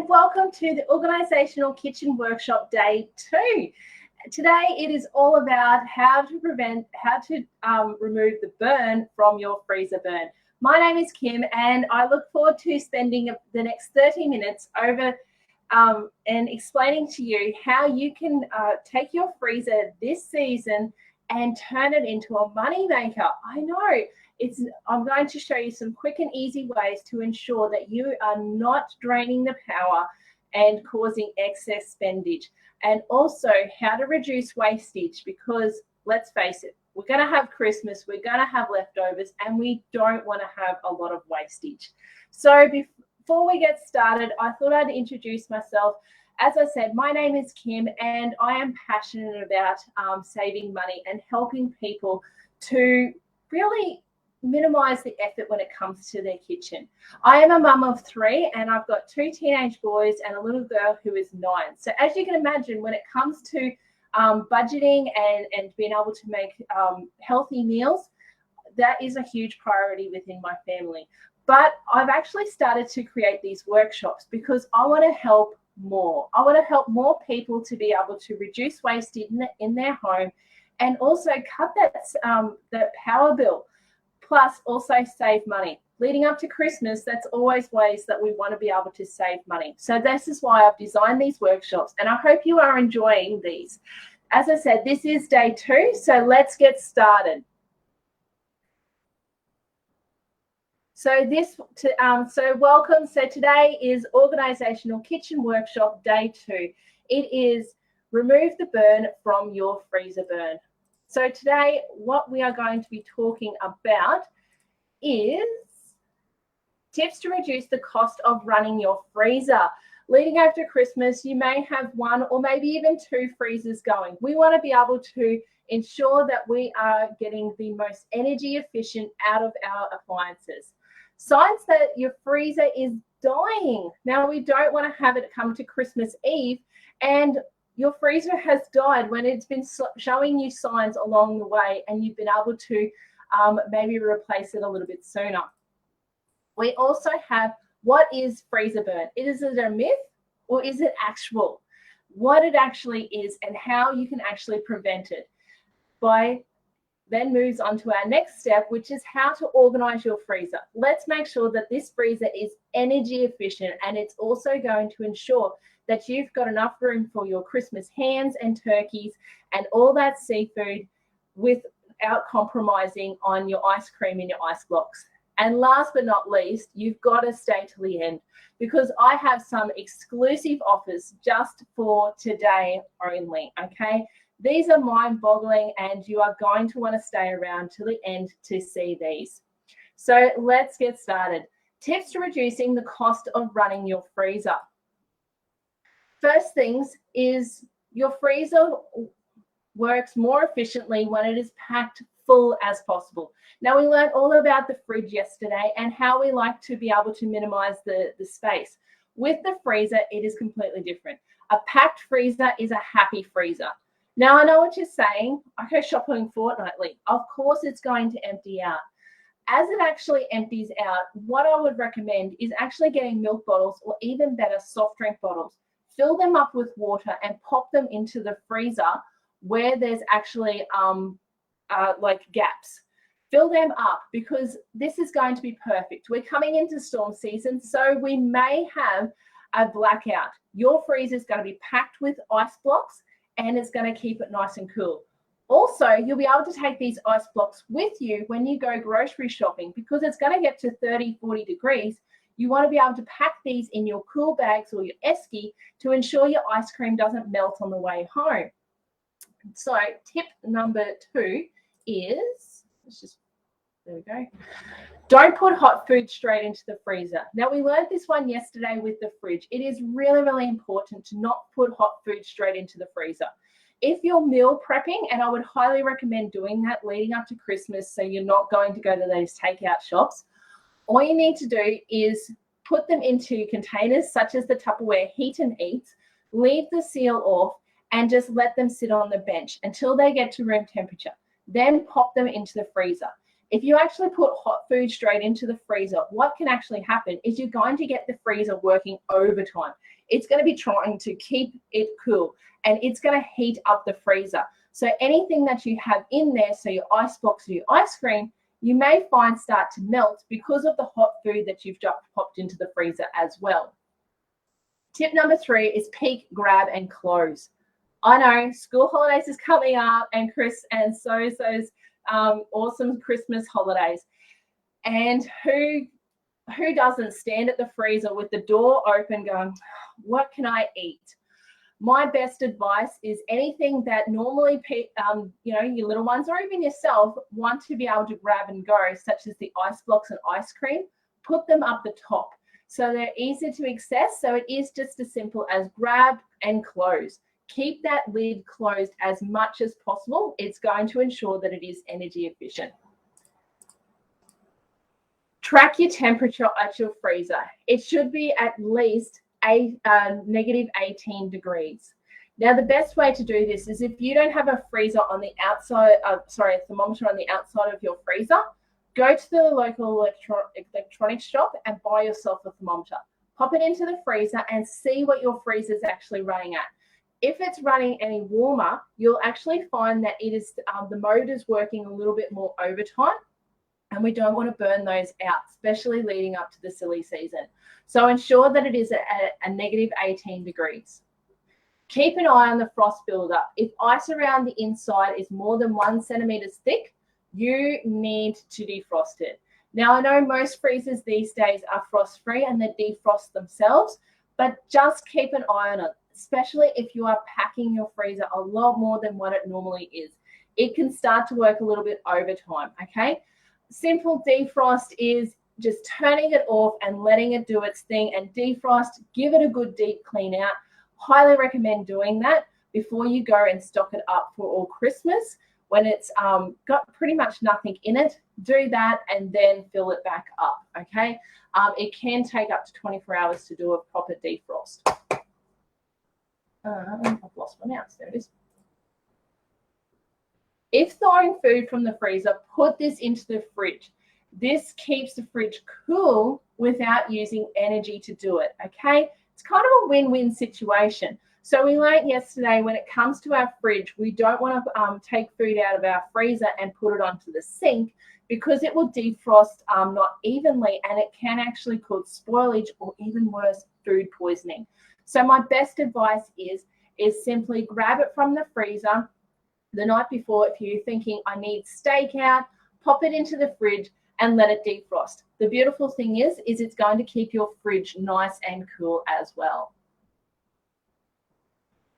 and welcome to the Organisational Kitchen Workshop Day 2. Today it is all about how to remove the burn from your freezer burn. My name is Kim and I look forward to spending the next 30 minutes over and explaining to you how you can take your freezer this season and turn it into a money maker. I know. I'm going to show you some quick and easy ways to ensure that you are not draining the power and causing excess spendage, and also how to reduce wastage, because let's face it, we're going to have Christmas, we're going to have leftovers, and we don't want to have a lot of wastage. So before we get started, I thought I'd introduce myself. As I said, my name is Kim and I am passionate about saving money and helping people to really minimize the effort when it comes to their kitchen. I am a mum of 3 and I've got 2 teenage boys and a little girl who is 9. So as you can imagine, when it comes to budgeting and being able to make healthy meals, that is a huge priority within my family. But I've actually started to create these workshops because I want to help more. I want to help more people to be able to reduce waste in their home and also cut that power bill. Plus also save money. Leading up to Christmas, that's always ways that we want to be able to save money. So this is why I've designed these workshops and I hope you are enjoying these. As I said, this is day 2, so let's get started. So welcome. So today is Organisational Kitchen Workshop Day 2. It is remove the burn from your freezer burn. So today, what we are going to be talking about is tips to reduce the cost of running your freezer. Leading after Christmas, you may have 1 or maybe even 2 freezers going. We want to be able to ensure that we are getting the most energy efficient out of our appliances. Signs that your freezer is dying. Now, we don't want to have it come to Christmas Eve and your freezer has died when it's been showing you signs along the way and you've been able to maybe replace it a little bit sooner. We also have, what is freezer burn? Is it a myth or is it actual? What it actually is and how you can actually prevent it. Then moves on to our next step, which is how to organize your freezer. Let's make sure that this freezer is energy efficient and it's also going to ensure that you've got enough room for your Christmas hams and turkeys and all that seafood without compromising on your ice cream and your ice blocks. And last but not least, you've got to stay till the end because I have some exclusive offers just for today only, okay? These are mind-boggling and you are going to want to stay around till the end to see these. So let's get started. Tips to reducing the cost of running your freezer. First things is your freezer works more efficiently when it is packed full as possible. Now, we learned all about the fridge yesterday and how we like to be able to minimize the space. With the freezer, it is completely different. A packed freezer is a happy freezer. Now, I know what you're saying. I go shopping fortnightly. Of course, it's going to empty out. As it actually empties out, what I would recommend is actually getting milk bottles or even better, soft drink bottles. Fill them up with water and pop them into the freezer where there's actually like gaps. Fill them up because this is going to be perfect. We're coming into storm season, so we may have a blackout. Your freezer is going to be packed with ice blocks and it's going to keep it nice and cool. Also, you'll be able to take these ice blocks with you when you go grocery shopping because it's going to get to 30, 40 degrees. You want to be able to pack these in your cool bags or your esky to ensure your ice cream doesn't melt on the way home. So tip number 2 is, there we go. Don't put hot food straight into the freezer. Now, we learned this one yesterday with the fridge. It is really, really important to not put hot food straight into the freezer. If you're meal prepping, and I would highly recommend doing that leading up to Christmas so you're not going to go to those takeout shops, all you need to do is put them into containers such as the Tupperware Heat and Eats, leave the seal off, and just let them sit on the bench until they get to room temperature. Then pop them into the freezer. If you actually put hot food straight into the freezer, what can actually happen is you're going to get the freezer working overtime. It's going to be trying to keep it cool, and it's going to heat up the freezer. So anything that you have in there, so your ice box or your ice cream, you may find start to melt because of the hot food that you've just popped into the freezer as well. Tip number 3 is peek, grab, and close. I know school holidays is coming up, and so's awesome Christmas holidays. And who doesn't stand at the freezer with the door open going, what can I eat? My best advice is anything that normally, your little ones or even yourself want to be able to grab and go, such as the ice blocks and ice cream, put them up the top. So they're easy to access. So it is just as simple as grab and close. Keep that lid closed as much as possible. It's going to ensure that it is energy efficient. Track your temperature at your freezer. It should be at least negative 18 degrees. Now, the best way to do this is if you don't have a freezer on the outside, a thermometer on the outside of your freezer, go to the local electronics shop and buy yourself a thermometer. Pop it into the freezer and see what your freezer is actually running at. If it's running any warmer, you'll actually find that it is the motor's working a little bit more overtime, and we don't want to burn those out, especially leading up to the silly season. So ensure that it is at a negative 18 degrees. Keep an eye on the frost buildup. If ice around the inside is more than 1 centimeter thick, you need to defrost it. Now, I know most freezers these days are frost-free and they defrost themselves, but just keep an eye on it, especially if you are packing your freezer a lot more than what it normally is. It can start to work a little bit overtime, okay? Simple defrost is just turning it off and letting it do its thing and defrost. Give it a good deep clean out. Highly recommend doing that before you go and stock it up for all Christmas. When it's got pretty much nothing in it, do that and then fill it back up, okay? It can take up to 24 hours to do a proper defrost. I've lost my mouse. There it is. If thawing food from the freezer, put this into the fridge. This keeps the fridge cool without using energy to do it, okay? It's kind of a win-win situation. So we learned yesterday when it comes to our fridge, we don't want to take food out of our freezer and put it onto the sink because it will defrost not evenly and it can actually cause spoilage or even worse, food poisoning. So my best advice is simply grab it from the freezer the night before. If you're thinking I need steak out, pop it into the fridge and let it defrost. The beautiful thing is it's going to keep your fridge nice and cool as well.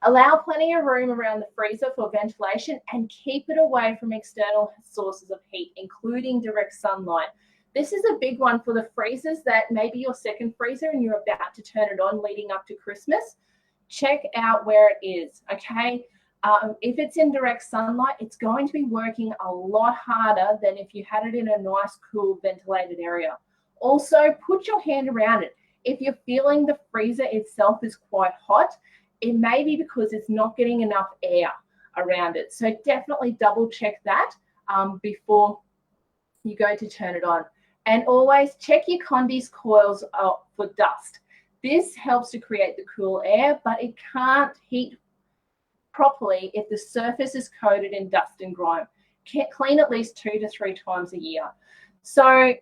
Allow plenty of room around the freezer for ventilation and keep it away from external sources of heat, including direct sunlight. This is a big one for the freezers that maybe your second freezer and you're about to turn it on leading up to Christmas. Check out where it is, okay? If it's in direct sunlight, it's going to be working a lot harder than if you had it in a nice, cool, ventilated area. Also, put your hand around it. If you're feeling the freezer itself is quite hot, it may be because it's not getting enough air around it. So definitely double check that before you go to turn it on. And always check your Condi's coils for dust. This helps to create the cool air, but it can't heat properly if the surface is coated in dust and grime. Clean at least 2 to 3 times a year. So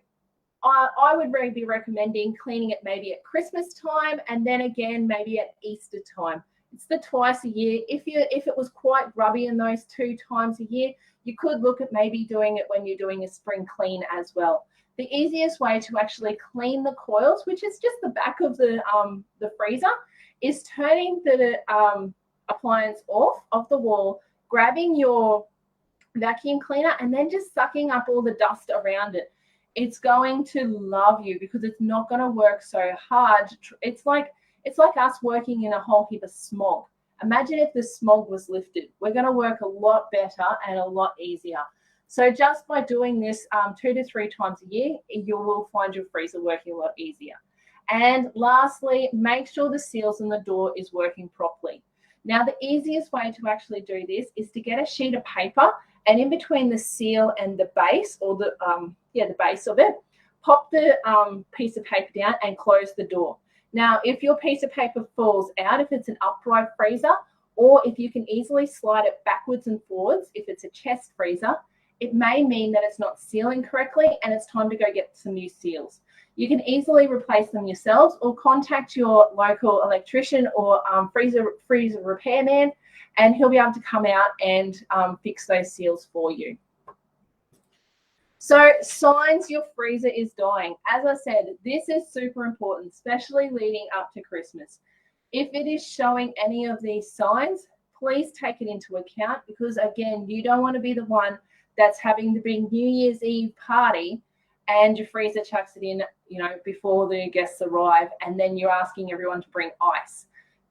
I would really be recommending cleaning it maybe at Christmas time and then again maybe at Easter time. It's the twice a year. If it was quite grubby in those 2 times a year, you could look at maybe doing it when you're doing a spring clean as well. The easiest way to actually clean the coils, which is just the back of the freezer, is turning the appliance off of the wall, grabbing your vacuum cleaner and then just sucking up all the dust around it. It's going to love you because it's not going to work so hard. It's like us working in a whole heap of smog. Imagine if the smog was lifted. We're going to work a lot better and a lot easier. So just by doing this 2 to 3 times a year, you will find your freezer working a lot easier. And lastly, make sure the seals on the door is working properly. Now, the easiest way to actually do this is to get a sheet of paper and in between the seal and the base, or the base of it, pop the piece of paper down and close the door. Now, if your piece of paper falls out, if it's an upright freezer, or if you can easily slide it backwards and forwards, if it's a chest freezer, it may mean that it's not sealing correctly and it's time to go get some new seals. You can easily replace them yourselves or contact your local electrician or freezer repairman, and he'll be able to come out and fix those seals for you. So signs your freezer is dying. As I said, this is super important, especially leading up to Christmas. If it is showing any of these signs, please take it into account, because again, you don't want to be the one that's having the big New Year's Eve party and your freezer chucks it in, before the guests arrive, and then you're asking everyone to bring ice.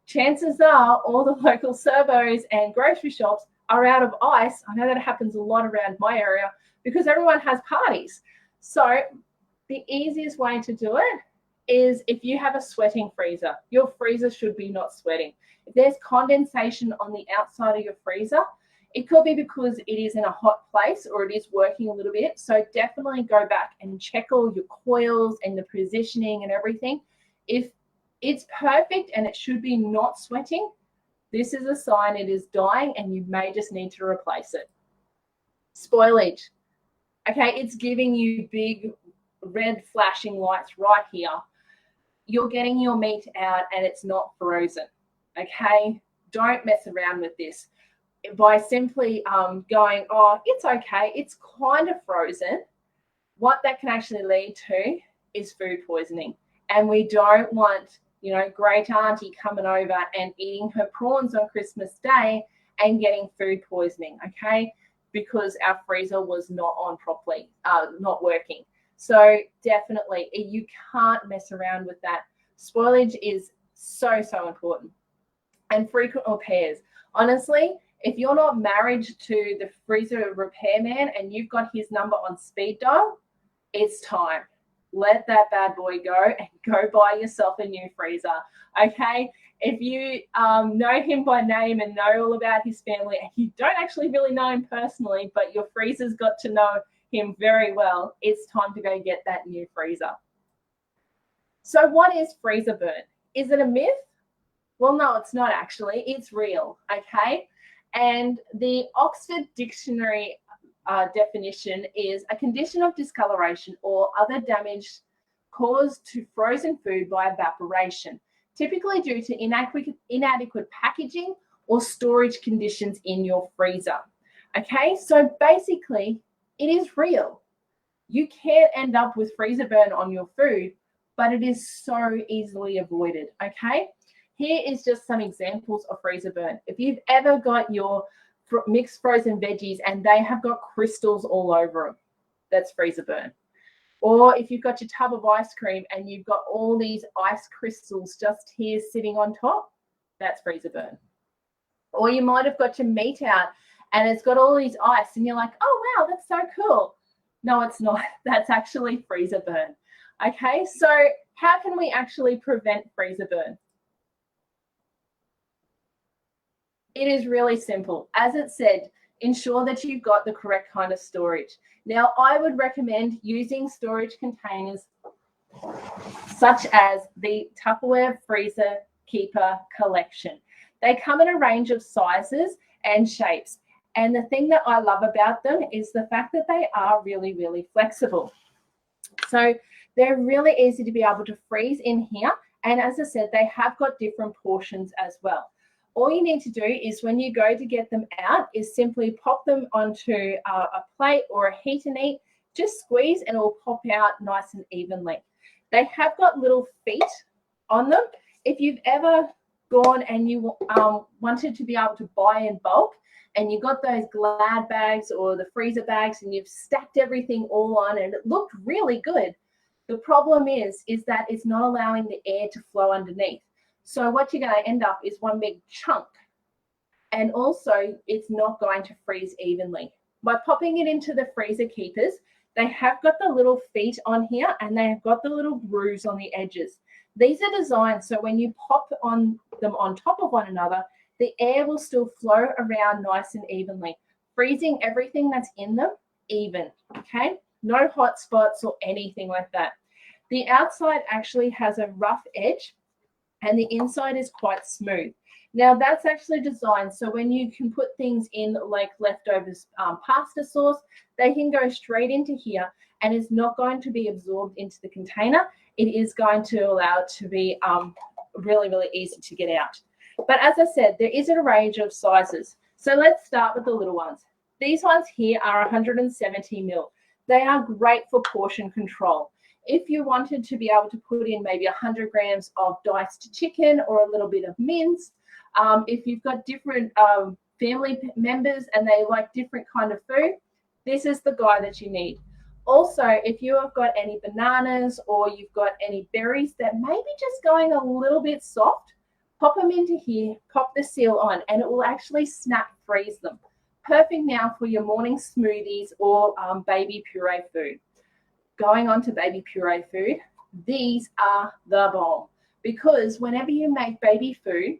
Chances are all the local servos and grocery shops are out of ice. I know that happens a lot around my area because everyone has parties. So the easiest way to do it is if you have a sweating freezer. Your freezer should be not sweating. If there's condensation on the outside of your freezer, it could be because it is in a hot place or it is working a little bit. So definitely go back and check all your coils and the positioning and everything. If it's perfect and it should be not sweating, this is a sign it is dying and you may just need to replace it. Spoilage. Okay, it's giving you big red flashing lights right here. You're getting your meat out and it's not frozen. Okay, don't mess around with this. By simply going, oh, it's okay, it's kind of frozen, what that can actually lead to is food poisoning. And we don't want, great auntie coming over and eating her prawns on Christmas Day and getting food poisoning, okay? Because our freezer was not on properly, not working. So definitely, you can't mess around with that. Spoilage is so, so important. And frequent repairs. Honestly, if you're not married to the freezer repairman and you've got his number on speed dial, it's time. Let that bad boy go and go buy yourself a new freezer, okay? If you know him by name and know all about his family, and you don't actually really know him personally, but your freezer's got to know him very well, it's time to go get that new freezer. So what is freezer burn? Is it a myth? Well, no, it's not actually. It's real, okay? And the Oxford Dictionary definition is a condition of discoloration or other damage caused to frozen food by evaporation, typically due to inadequate packaging or storage conditions in your freezer. Okay, so basically, it is real. You can end up with freezer burn on your food, but it is so easily avoided, okay? Here is just some examples of freezer burn. If you've ever got your mixed frozen veggies and they have got crystals all over them, that's freezer burn. Or if you've got your tub of ice cream and you've got all these ice crystals just here sitting on top, that's freezer burn. Or you might have got your meat out and it's got all these ice and you're like, oh, wow, that's so cool. No, it's not. That's actually freezer burn. Okay, so how can we actually prevent freezer burn? It is really simple. As it said, ensure that you've got the correct kind of storage. Now, I would recommend using storage containers such as the Tupperware Freezer Keeper Collection. They come in a range of sizes and shapes. And the thing that I love about them is the fact that they are really, really flexible. So they're really easy to be able to freeze in here. And as I said, they have got different portions as well. All you need to do is when you go to get them out is simply pop them onto a plate or a heat and eat, just squeeze and it'll pop out nice and evenly. They have got little feet on them. If you've ever gone and you wanted to be able to buy in bulk and you got those Glad bags or the freezer bags and you've stacked everything all on and it looked really good, the problem is that it's not allowing the air to flow underneath. So what you're going to end up is one big chunk. And also, it's not going to freeze evenly. By popping it into the freezer keepers, they have got the little feet on here and they have got the little grooves on the edges. These are designed so when you pop on them on top of one another, the air will still flow around nice and evenly. freezing everything that's in them even, okay? No hot spots or anything like that. The outside actually has a rough edge and the inside is quite smooth. Now that's actually designed so when you can put things in like leftovers pasta sauce, they can go straight into here and is not going to be absorbed into the container. It is going to allow it to be really, really easy to get out. But as I said, there is a range of sizes. So let's start with the little ones. These ones here are 170 ml. They are great for portion control. If you wanted to be able to put in maybe 100 grams of diced chicken or a little bit of mince, if you've got different family members and they like different kind of food, this is the guy that you need. Also, if you have got any bananas or you've got any berries that may be just going a little bit soft, pop them into here, pop the seal on, and it will actually snap freeze them. Perfect now for your morning smoothies or baby puree food. Going on to baby puree food, these are the bomb because whenever you make baby food,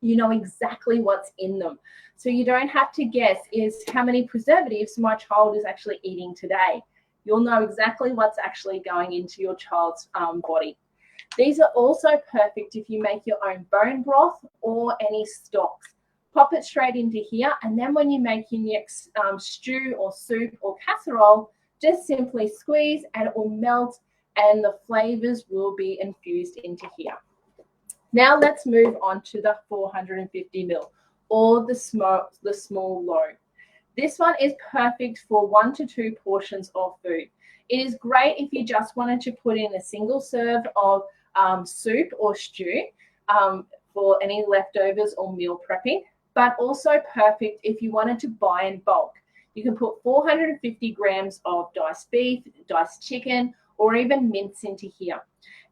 you know exactly what's in them. So you don't have to guess is how many preservatives my child is actually eating today. You'll know exactly what's actually going into your child's body. These are also perfect if you make your own bone broth or any stocks. Pop it straight into here, and then when you make your next stew or soup or casserole, just simply squeeze and it will melt and the flavors will be infused into here. Now let's move on to the 450 ml or the small low. This one is perfect for 1 to 2 portions of food. It is great if you just wanted to put in a single serve of soup or stew for any leftovers or meal prepping, but also perfect if you wanted to buy in bulk. You can put 450 grams of diced beef, diced chicken, or even mince into here.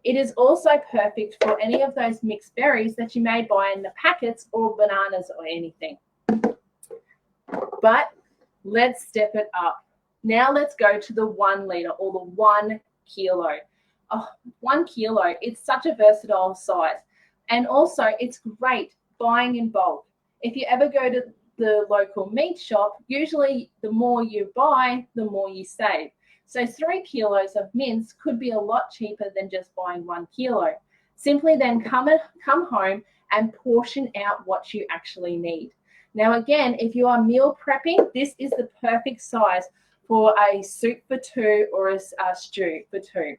It is also perfect for any of those mixed berries that you may buy in the packets or bananas or anything. But let's step it up. Now let's go to the 1 liter or the 1 kilo. Oh, 1 kilo, it's such a versatile size. And also it's great buying in bulk. If you ever go to the local meat shop, usually the more you buy, the more you save. So 3 kilos of mince could be a lot cheaper than just buying 1 kilo. Simply then come home and portion out what you actually need. Now again, if you are meal prepping, this is the perfect size for a soup for 2 or a stew for 2.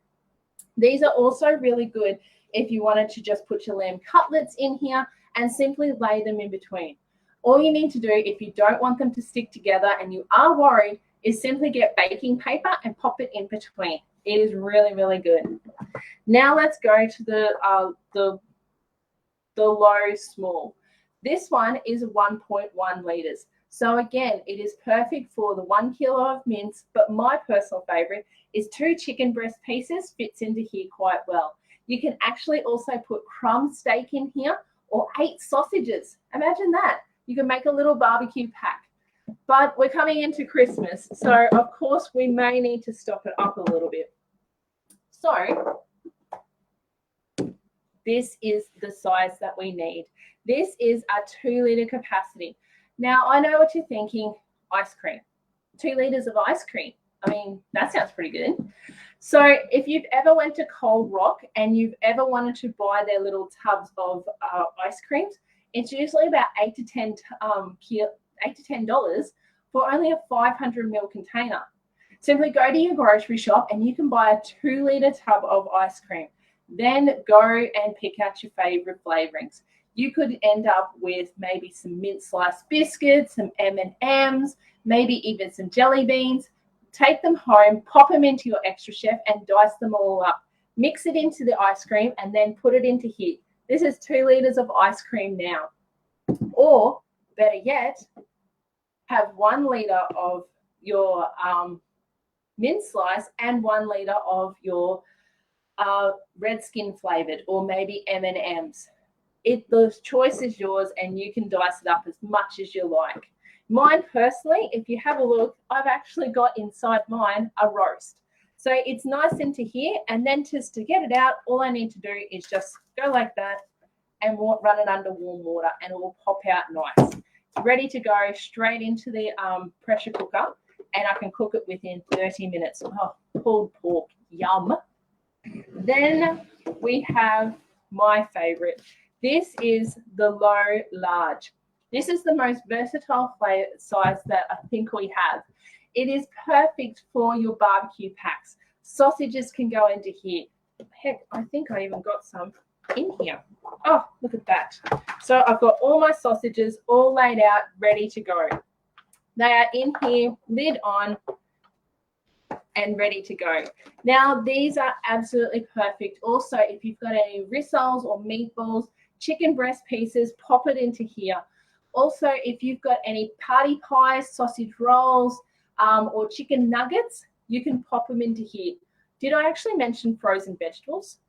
These are also really good if you wanted to just put your lamb cutlets in here and simply lay them in between. All you need to do if you don't want them to stick together and you are worried is simply get baking paper and pop it in between. It is really, really good. Now let's go to the low small. This one is 1.1 liters. So again, it is perfect for the 1 kilo of mince, but my personal favorite is 2 chicken breast pieces, fits into here quite well. You can actually also put crumb steak in here or 8 sausages. Imagine that. You can make a little barbecue pack. But we're coming into Christmas, so of course we may need to stop it up a little bit. So this is the size that we need. This is a 2 liter capacity. Now I know what you're thinking, ice cream. 2 liters of ice cream. I mean, that sounds pretty good. So if you've ever went to Cold Rock and you've ever wanted to buy their little tubs of ice creams, it's usually about $8 to $10 for only a 500 ml container. Simply go to your grocery shop and you can buy a 2 liter tub of ice cream. Then go and pick out your favorite flavorings. You could end up with maybe some mint sliced biscuits, some M&Ms, maybe even some jelly beans. Take them home, pop them into your Extra Chef and dice them all up. Mix it into the ice cream and then put it into here. This is 2 liters of ice cream now. Or better yet, have 1 liter of your mint slice and 1 liter of your red skin flavored or maybe M&Ms. The choice is yours and you can dice it up as much as you like. Mine personally, if you have a look, I've actually got inside mine a roast. So it's nice into here, and then just to get it out, all I need to do is just go like that and run it under warm water and it will pop out nice. It's ready to go straight into the pressure cooker, and I can cook it within 30 minutes. Oh, pulled pork, yum. Then we have my favorite. This is the low large. This is the most versatile size that I think we have. It is perfect for your barbecue packs. Sausages can go into here. Heck, I think I even got some in here. Oh, look at that. So I've got all my sausages all laid out, ready to go. They are in here, lid on, and ready to go. Now, these are absolutely perfect. Also, if you've got any rissoles or meatballs, chicken breast pieces, pop it into here. Also, if you've got any party pies, sausage rolls, or chicken nuggets, you can pop them into here. Did I actually mention frozen vegetables?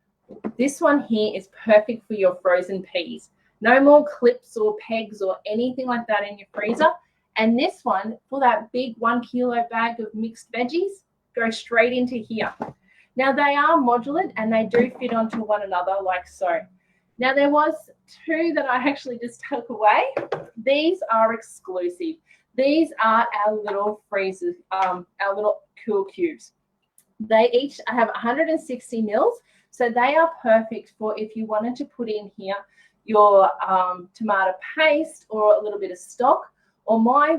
This one here is perfect for your frozen peas. No more clips or pegs or anything like that in your freezer. And this one, for that big 1 kilo bag of mixed veggies, go straight into here. Now, they are modular and they do fit onto one another like so. Now, there was 2 that I actually just took away. These are exclusive. These are our little freezers, our little cool cubes. They each have 160 mils, so they are perfect for if you wanted to put in here your tomato paste or a little bit of stock. Or my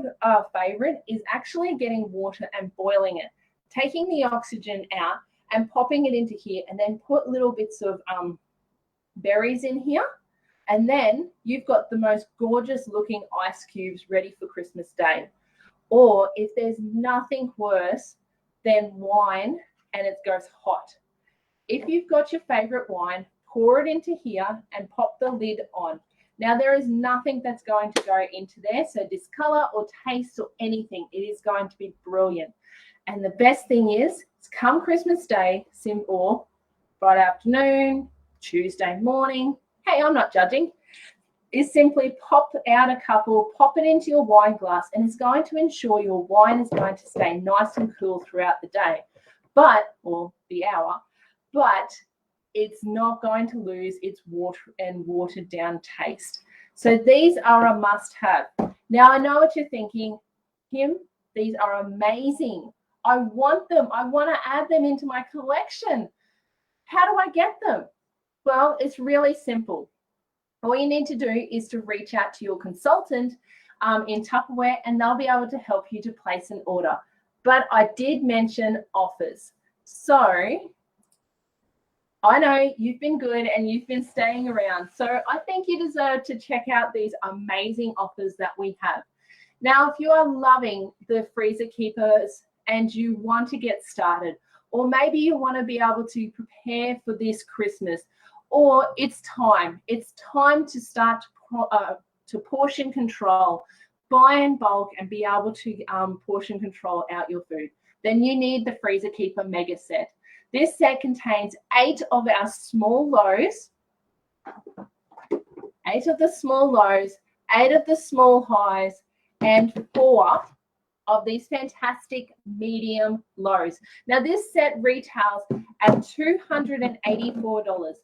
favorite is actually getting water and boiling it, taking the oxygen out and popping it into here, and then put little bits of berries in here. And then you've got the most gorgeous looking ice cubes ready for Christmas Day. Or if there's nothing worse than wine and it goes hot. If you've got your favorite wine, pour it into here and pop the lid on. Now, there is nothing that's going to go into there, so discolor or taste or anything. It is going to be brilliant. And the best thing is, it's come Christmas Day, or Friday afternoon, Tuesday morning, hey, I'm not judging, is simply pop out a couple, pop it into your wine glass, and it's going to ensure your wine is going to stay nice and cool throughout the day, or the hour, but it's not going to lose its watered down taste. So these are a must-have. Now, I know what you're thinking, Kim, these are amazing. I want them. I want to add them into my collection. How do I get them? Well, it's really simple. All you need to do is to reach out to your consultant in Tupperware, and they'll be able to help you to place an order. But I did mention offers. So I know you've been good and you've been staying around. So I think you deserve to check out these amazing offers that we have. Now, if you are loving the freezer keepers and you want to get started, or maybe you want to be able to prepare for this Christmas, or it's time to start to portion control, buy in bulk and be able to portion control out your food, then you need the Freezer Keeper Mega Set. This set contains 8 of our small lows, 8 of the small lows, 8 of the small highs, and 4 of these fantastic medium lows. Now, this set retails at $284.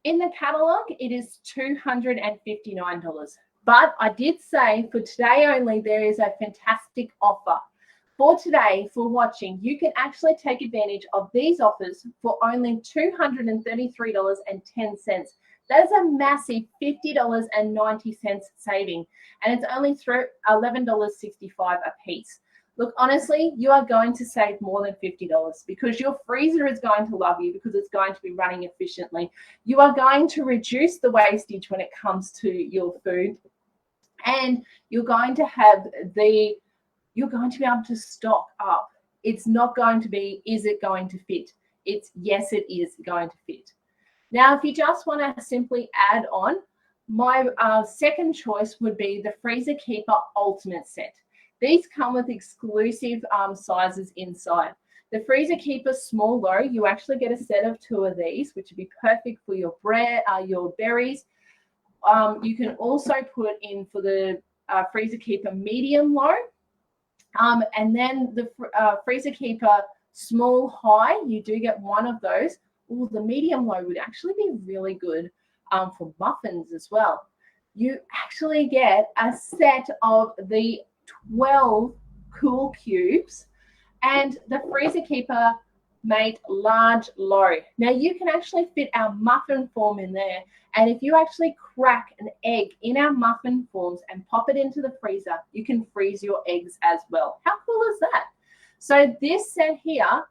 In the catalog, it is $259. But I did say for today only, there is a fantastic offer. For today, for watching, you can actually take advantage of these offers for only $233.10. That is a massive $50.90 saving, and it's only through $11.65 a piece. Look, honestly, you are going to save more than $50 because your freezer is going to love you because it's going to be running efficiently. You are going to reduce the wastage when it comes to your food, and you're going to be able to stock up. It's not going to be, is it going to fit? It's yes, it is going to fit. Now, if you just want to simply add on, my second choice would be the Freezer Keeper Ultimate Set. These come with exclusive sizes inside. The Freezer Keeper Small Low, you actually get a set of 2 of these, which would be perfect for your bread, your berries. You can also put in for the Freezer Keeper Medium Low. And then the Freezer Keeper Small High, you do get 1 of those. Ooh, the medium low would actually be really good for muffins as well. you actually get a set of the 12 cool cubes and the freezer keeper made large low. Now you can actually fit our muffin form in there, and if you actually crack an egg in our muffin forms and pop it into the freezer, you can freeze your eggs as well. How cool is that? So this set here,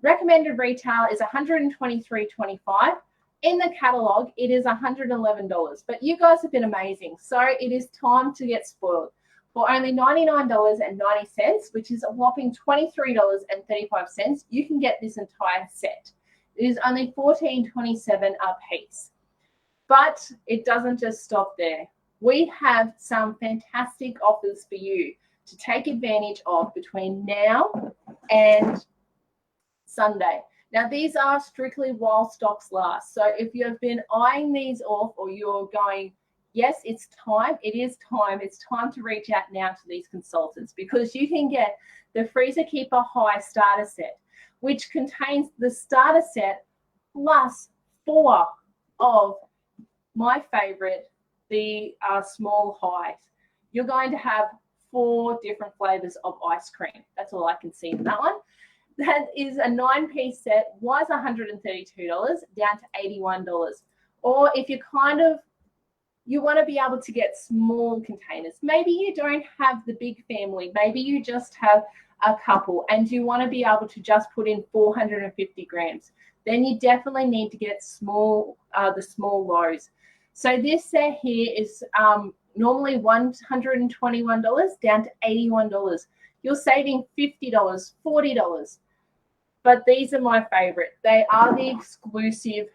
recommended retail is $123.25. In the catalog, it is $111, but you guys have been amazing. So it is time to get spoiled. For only $99.90, which is a whopping $23.35, you can get this entire set. It is only $14.27 a piece. But it doesn't just stop there. We have some fantastic offers for you to take advantage of between now and Sunday. Now, these are strictly while stocks last. So if you have been eyeing these off, or you're going, yes, it's time, it is time, it's time to reach out now to these consultants, because you can get the Freezer Keeper High starter set, which contains the starter set plus 4 of my favorite, the small highs. You're going to have 4 different flavors of ice cream. That's all I can see in that one. That is a 9-piece set, was $132, down to $81. Or if you you want to be able to get small containers. Maybe you don't have the big family. Maybe you just have a couple and you want to be able to just put in 450 grams. Then you definitely need to get the small loaves. So this set here is normally $121, down to $81. You're saving $50, $40. But these are my favorite. They are the exclusive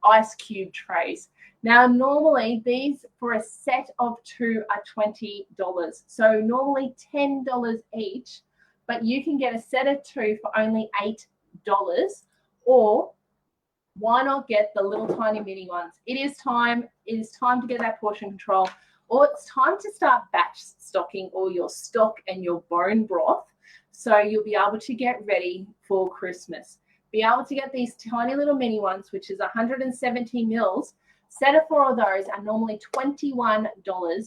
ice cube trays. Now, normally these for a set of 2 are $20. So normally $10 each, but you can get a set of 2 for only $8. Or why not get the little tiny mini ones? It is time to get that portion control, or it's time to start batch stocking all your stock and your bone broth, so you'll be able to get ready for Christmas. Be able to get these tiny little mini ones, which is 170 mils. Set of 4 of those are normally $21,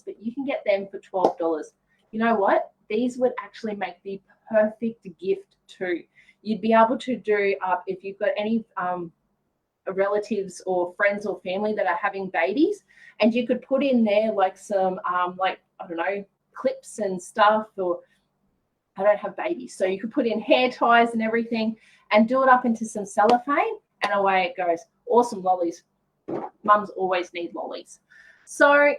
but you can get them for $12. You know what? These would actually make the perfect gift too. You'd be able to do up if you've got any relatives or friends or family that are having babies, and you could put in there like some I don't know, clips and stuff. Or I don't have babies, so you could put in hair ties and everything and do it up into some cellophane, and away it goes. Awesome lollies. Mums always need lollies. So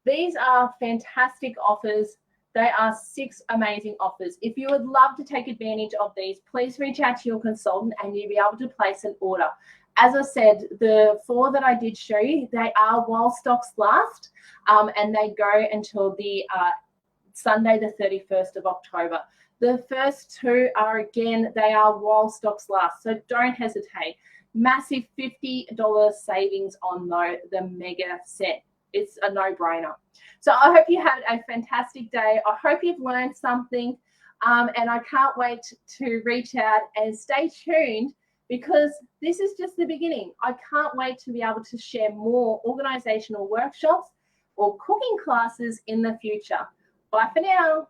these are fantastic offers. They are 6 amazing offers. If you would love to take advantage of these, please reach out to your consultant and you'll be able to place an order. As I said, the 4 that I did show you, they are while stocks last, and they go until the Sunday, the 31st of October. The first 2 are, again, they are while stocks last, so don't hesitate. Massive $50 savings on the mega set. It's a no-brainer. So I hope you had a fantastic day. I hope you've learned something, and I can't wait to reach out and stay tuned, because this is just the beginning. I can't wait to be able to share more organizational workshops or cooking classes in the future. Bye for now.